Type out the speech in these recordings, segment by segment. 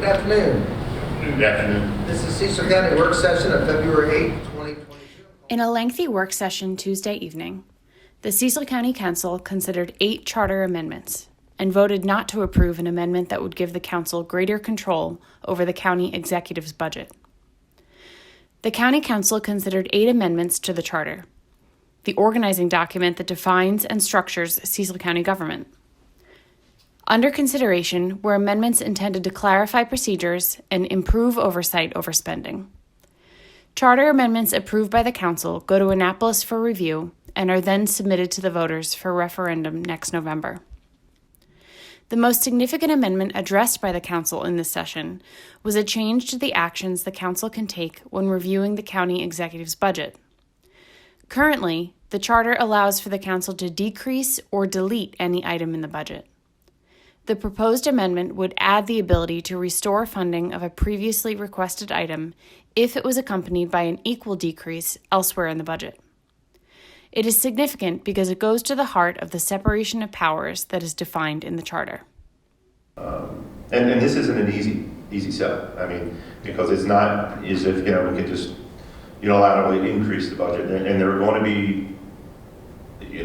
afternoon. Good afternoon. This is Cecil County work session of February 8th, 2022. In a lengthy work session Tuesday evening, the Cecil County Council considered 8 charter amendments and voted not to approve an amendment that would give the council greater control over the county executive's budget. The County Council considered 8 amendments to the charter, the organizing document that defines and structures Cecil County government. Under consideration were amendments intended to clarify procedures and improve oversight over spending. Charter amendments approved by the Council go to Annapolis for review and are then submitted to the voters for referendum next November. The most significant amendment addressed by the Council in this session was a change to the actions the Council can take when reviewing the county executive's budget. Currently, the Charter allows for the Council to decrease or delete any item in the budget. The proposed amendment would add the ability to restore funding of a previously requested item if it was accompanied by an equal decrease elsewhere in the budget. It is significant because it goes to the heart of the separation of powers that is defined in the Charter. And this isn't an easy sell. I mean, because it's not as if, we can just unilaterally increase the budget. And there are going to be,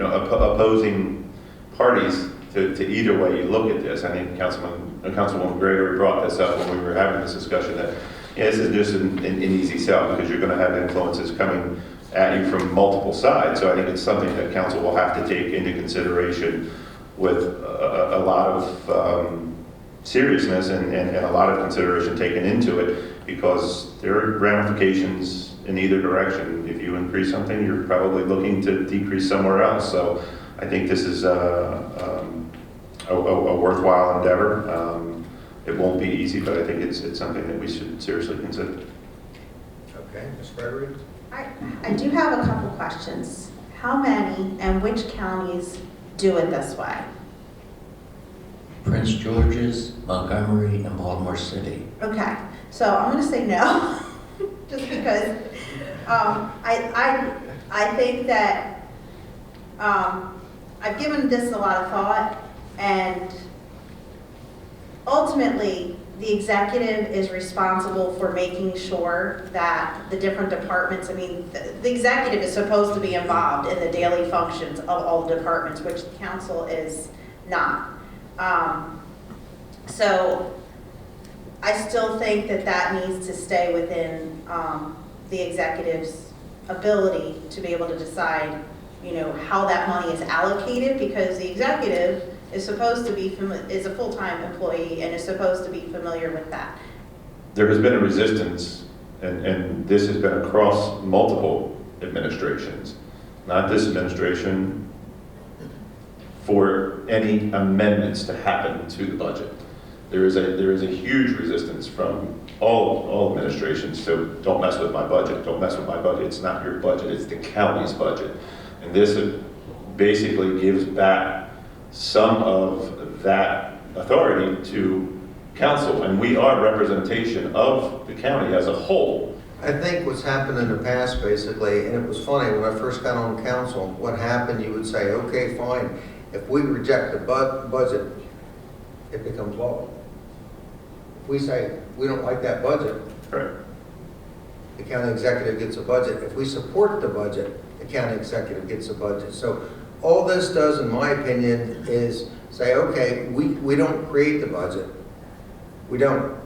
opposing parties to either way you look at this. I think Councilwoman Gregory brought this up when we were having this discussion that this is just an easy sell because you're going to have influences coming at you from multiple sides. So I think it's something that Council will have to take into consideration with a lot of seriousness and a lot of consideration taken into it, because there are ramifications in either direction. If you increase something, you're probably looking to decrease somewhere else. So I think this is a worthwhile endeavor. It won't be easy, but I think it's something that we should seriously consider. Okay, Ms. Gregory? I do have a couple questions. How many and which counties do it this way? Prince George's, Montgomery, and Baltimore City. Okay, so I'm going to say no, just because I think that I've given this a lot of thought, and ultimately the executive is responsible for making sure that the different departments, the executive is supposed to be involved in the daily functions of all the departments, which the council is not. So I still think that needs to stay within the executive's ability to be able to decide, how that money is allocated, because the executive is supposed to be is a full-time employee and is supposed to be familiar with that. There has been a resistance, and this has been across multiple administrations, not this administration, for any amendments to happen to the budget. There is a huge resistance from all administrations. So don't mess with my budget. Don't mess with my budget. It's not your budget. It's the county's budget. And this basically gives back some of that authority to council, and we are representation of the county as a whole. I think what's happened in the past, basically, and it was funny, when I first got on council, what happened, you would say, okay, fine, if we reject the budget, it becomes law. If we say we don't like that budget, Right. the county executive gets a budget. If we support the budget, the county executive gets a budget. So all this does, in my opinion, is say, okay, we don't create the budget. We don't,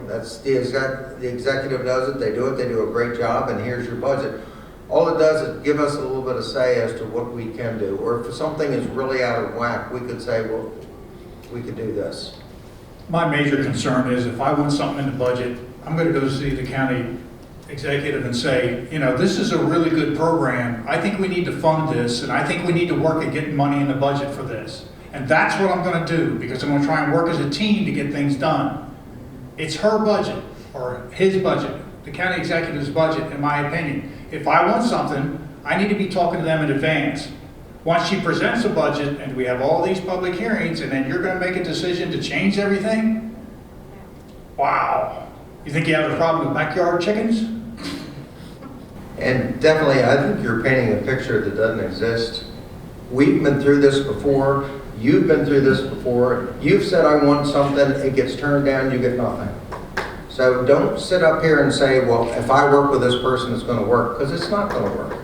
that's the executive does it, they do a great job, and here's your budget. All it does is give us a little bit of say as to what we can do. Or if something is really out of whack, we could say, well, we could do this. My major concern is if I want something in the budget, I'm going to go see the county executive and say, this is a really good program. I think we need to fund this, and I think we need to work at getting money in the budget for this. And that's what I'm going to do, because I'm going to try and work as a team to get things done. It's her budget, or his budget, the county executive's budget, in my opinion. If I want something, I need to be talking to them in advance. Once she presents a budget, and we have all these public hearings, and then you're going to make a decision to change everything? Wow. You think you have a problem with backyard chickens? And definitely, I think you're painting a picture that doesn't exist. We've been through this before. You've been through this before. You've said, I want something. It gets turned down. You get nothing. So don't sit up here and say, well, if I work with this person, it's going to work, because it's not going to work.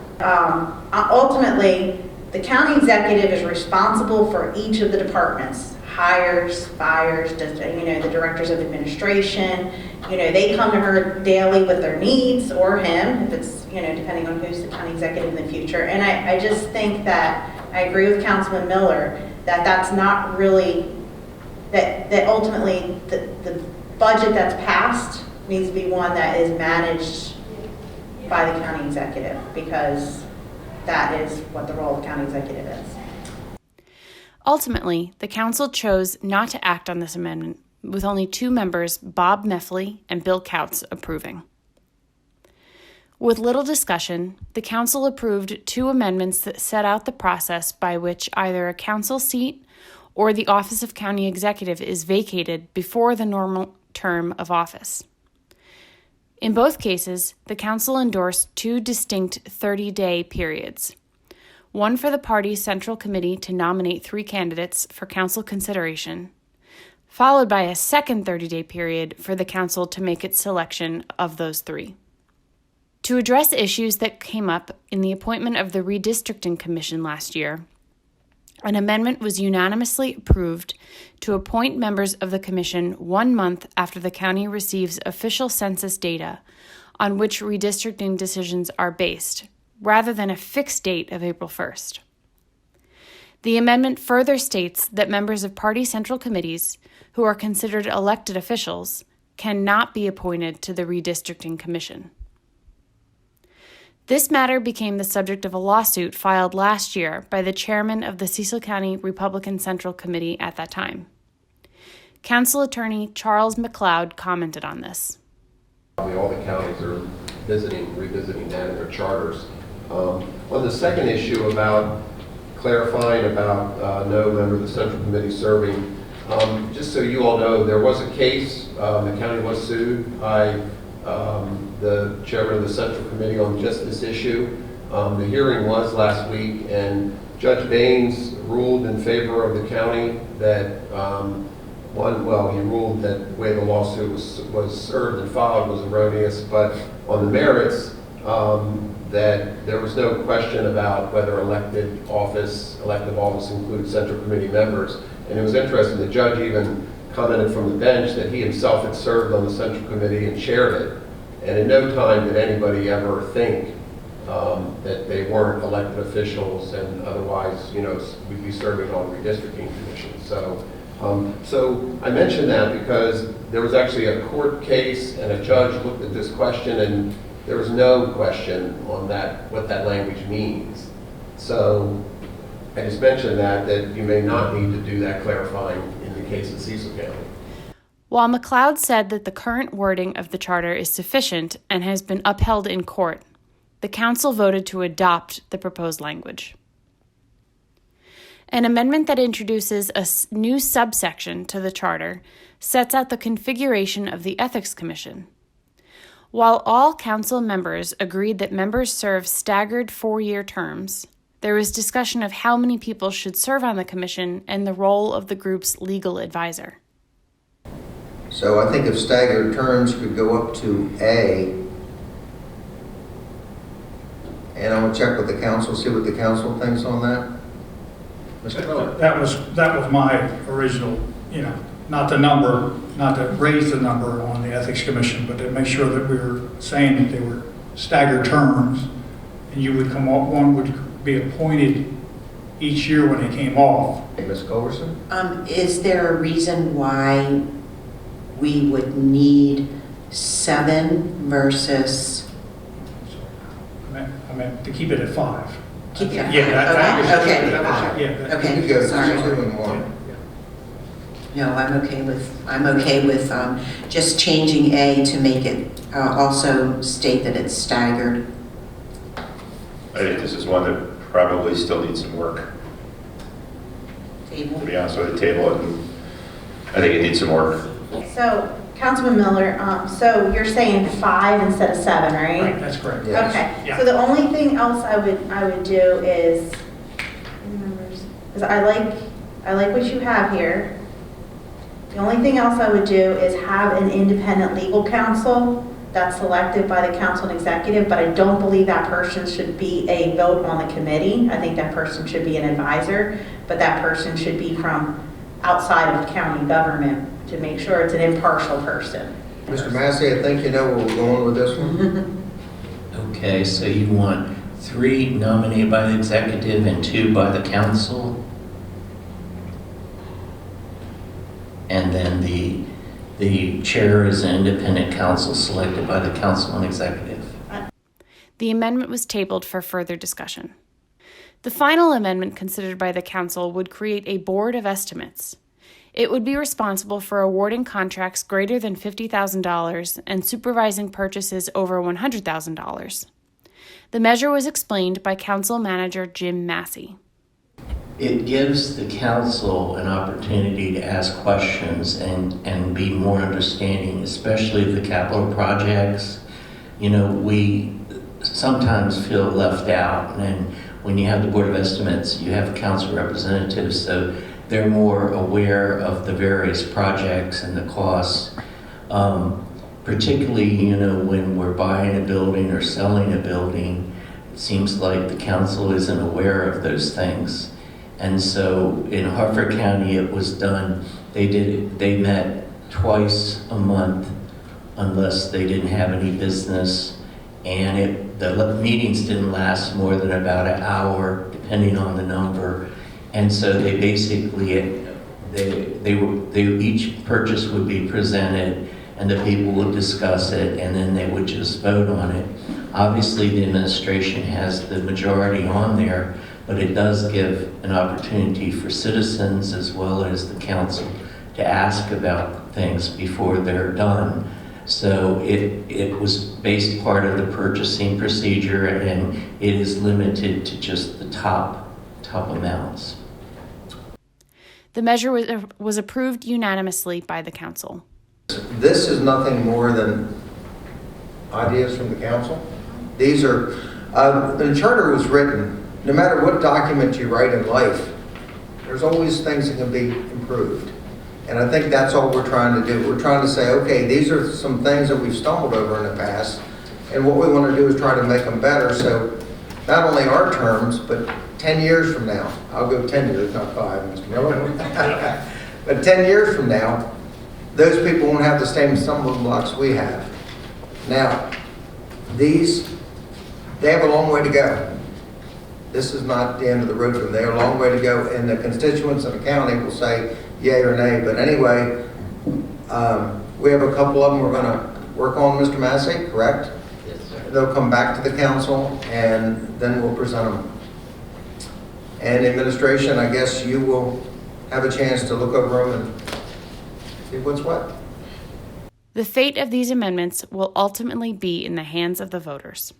Ultimately, the county executive is responsible for each of the departments, hires, fires, the directors of administration. They come to her daily with their needs, or him, if it's, depending on who's the county executive in the future. And I just think that, I agree with Councilman Miller, that that's not really, that ultimately the budget that's passed needs to be one that is managed by the county executive, because that is what the role of the county executive is. Ultimately, the council chose not to act on this amendment, with only 2 members, Bob Meffley and Bill Kautz, approving. With little discussion, the council approved 2 amendments that set out the process by which either a council seat or the office of county executive is vacated before the normal term of office. In both cases, the council endorsed 2 distinct 30-day periods. One for the party's central committee to nominate 3 candidates for council consideration, followed by a second 30-day period for the council to make its selection of those 3. To address issues that came up in the appointment of the Redistricting Commission last year, an amendment was unanimously approved to appoint members of the commission 1 month after the county receives official census data on which redistricting decisions are based, rather than a fixed date of April 1st. The amendment further states that members of party central committees who are considered elected officials cannot be appointed to the Redistricting Commission. This matter became the subject of a lawsuit filed last year by the chairman of the Cecil County Republican Central Committee at that time. Council Attorney Charles McLeod commented on this. All the counties are revisiting that in their charters. On the second issue about clarifying about no member of the Central Committee serving, just so you all know, there was a case, the county was sued by the chairman of the Central Committee on just this issue. The hearing was last week, and Judge Baines ruled in favor of the county that, he ruled that the way the lawsuit was served and filed was erroneous, but on the merits, that there was no question about whether elective office included Central Committee members. And it was interesting, the judge even commented from the bench that he himself had served on the Central Committee and chaired it. And in no time did anybody ever think that they weren't elected officials and otherwise, we'd be serving on redistricting commissions. So I mention that because there was actually a court case and a judge looked at this question and there was no question on that, what that language means. So I just mentioned that you may not need to do that clarifying in the case of Cecil County. While McLeod said that the current wording of the charter is sufficient and has been upheld in court, the council voted to adopt the proposed language. An amendment that introduces a new subsection to the charter sets out the configuration of the Ethics Commission. While all council members agreed that members serve staggered 4-year terms, there was discussion of how many people should serve on the commission and the role of the group's legal advisor. So I think if staggered terms could go up to A, and I will check with the council, see what the council thinks on that. Mr. Miller? That was my original, not to raise the number on the Ethics Commission, but to make sure that we were saying that they were staggered terms, and one would be appointed each year when they came off. Hey, Ms. Culverson? Is there a reason why we would need 7 versus? I meant to keep it at 5. Keep it at 5. Yeah, Okay. You Okay, go sorry. 2 and 1. No, I'm okay with just changing A to make it also state that it's staggered. I think this is one that probably still needs some work. To be honest with you, table it. I think it needs some work. So, Councilman Miller, so you're saying 5 instead of 7, right? Right, that's correct. Yes. Okay, Yeah. so the only thing else I would do is I like what you have here. The only thing else I would do is have an independent legal counsel that's selected by the council and executive, but I don't believe that person should be a vote on the committee. I think that person should be an advisor, but that person should be from outside of county government to make sure it's an impartial person. Mr. Massey, I think you know where we're going with this one. Okay, so you want 3 nominated by the executive and 2 by the council? And then the chair is an independent council selected by the council and executive. The amendment was tabled for further discussion. The final amendment considered by the council would create a board of estimates. It would be responsible for awarding contracts greater than $50,000 and supervising purchases over $100,000. The measure was explained by Council Manager Jim Massey. It gives the council an opportunity to ask questions and be more understanding, especially the capital projects. You know, we sometimes feel left out, and when you have the Board of Estimates, you have council representatives, so they're more aware of the various projects and the costs. Particularly, you know, when we're buying a building or selling a building, it seems like the council isn't aware of those things. And so in Hartford County, it was done, they met twice a month unless they didn't have any business. And the meetings didn't last more than about an hour, depending on the number. And so they basically, each purchase would be presented and the people would discuss it and then they would just vote on it. Obviously, the administration has the majority on there, but it does give an opportunity for citizens as well as the council to ask about things before they're done. So it was based part of the purchasing procedure, and it is limited to just the top amounts. The measure was approved unanimously by the council. This is nothing more than ideas from the council. These are, the charter was written, no matter what document you write in life, there's always things that can be improved. And I think that's all we're trying to do. We're trying to say, okay, these are some things that we've stumbled over in the past, and what we want to do is try to make them better. So not only our terms, but 10 years from now, I'll go 10 years, not 5, Mr. Miller. But 10 years from now, those people won't have the same stumbling blocks we have. Now, they have a long way to go. This is not the end of the road for them. They have a long way to go, and the constituents in the county will say yay or nay. But anyway, we have a couple of them we're going to work on, Mr. Massey, correct? Yes, sir. They'll come back to the council, and then we'll present them. And administration, I guess you will have a chance to look over them and see what's what. The fate of these amendments will ultimately be in the hands of the voters.